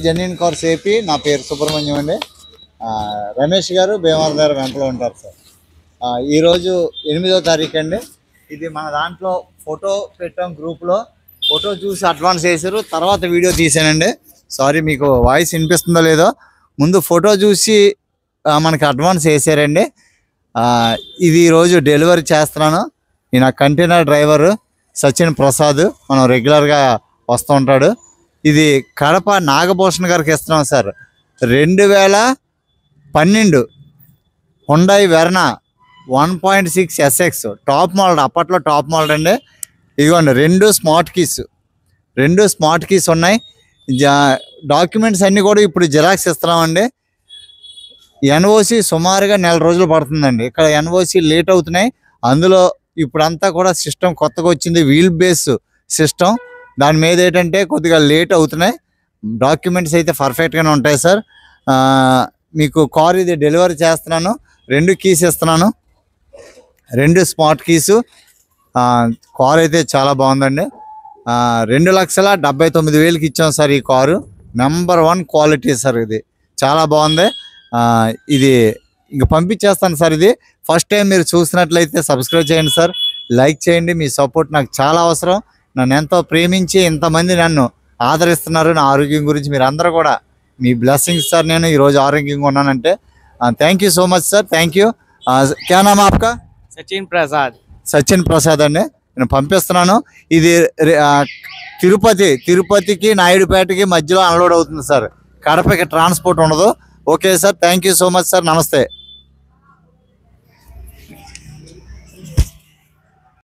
Genuine cars AP. నా పేరు సుబ్రహ్మణ్యం అండి. రమేష్ గారు భీమవరం దగ్గర వెంటలో ఉంటారు సార్. ఈరోజు 8వ తారీఖు అండి. ఇది మన దాంట్లో ఫోటో పెట్టాం గ్రూప్లో. ఫోటో చూసి అడ్వాన్స్ చేశారు, తర్వాత వీడియో తీసానండి. సారీ, మీకు వాయిస్ వినిపిస్తుందో లేదో. ముందు ఫోటో చూసి మనకి అడ్వాన్స్ వేసారండి. ఇది ఈరోజు డెలివరీ చేస్తున్నాను. ఈయన కంటైనర్ డ్రైవరు సచిన్ ప్రసాద్, మనం రెగ్యులర్గా వస్తూ ఉంటాడు. ఇది కడప నాగభూషణ్ గారికి ఇస్తున్నాం sir. 2012 Hyundai Verna 1.6 SX top model, అప్పట్లో టాప్ మోడల్ అండి. ఇదిగోండి రెండు స్మార్ట్ కీస్ ఉన్నాయి. డాక్యుమెంట్స్ అన్నీ కూడా ఇప్పుడు జిరాక్స్ ఇస్తున్నామండి. ఎన్ఓసి సుమారుగా 1 నెల రోజులు పడుతుందండి. ఇక్కడ ఎన్ఓసి లేట్ అవుతున్నాయి. అందులో ఇప్పుడంతా కూడా సిస్టమ్ కొత్తగా వచ్చింది, వీల్ బేస్ సిస్టమ్. దాని మీద ఏంటంటే కొద్దిగా లేట్ అవుతున్నాయి. డాక్యుమెంట్స్ అయితే పర్ఫెక్ట్గానే ఉంటాయి సార్. మీకు కార్ ఇది డెలివరీ చేస్తున్నాను. 2 కీస్ ఇస్తున్నాను, 2 స్మార్ట్ కీసు. కార్ అయితే చాలా బాగుందండి. 2,79,000కి ఇచ్చాం సార్ ఈ కారు. Number 1 quality sir. ఇది చాలా బాగుంది. ఇది ఇంక పంపించేస్తాను సార్. ఇది ఫస్ట్ టైం మీరు చూసినట్లయితే సబ్స్క్రైబ్ చేయండి సార్, లైక్ చేయండి. మీ సపోర్ట్ నాకు చాలా అవసరం. నన్ను ఎంతో ప్రేమించి ఇంతమంది నన్ను ఆదరిస్తున్నారు. నా ఆరోగ్యం గురించి మీరు అందరూ కూడా మీ బ్లెస్సింగ్స్ సార్. నేను ఈరోజు ఆరోగ్యంగా ఉన్నానంటే thank you so much sir. Thank you. క్యా నామ్ ఆప్కా? సచిన్ ప్రసాద్ అండి. నేను పంపిస్తున్నాను. ఇది తిరుపతికి నాయుడుపేటకి మధ్యలో అన్లోడ్ అవుతుంది సార్. కడపకి ట్రాన్స్పోర్ట్ ఉండదు. Okay sir, thank you so much sir. నమస్తే.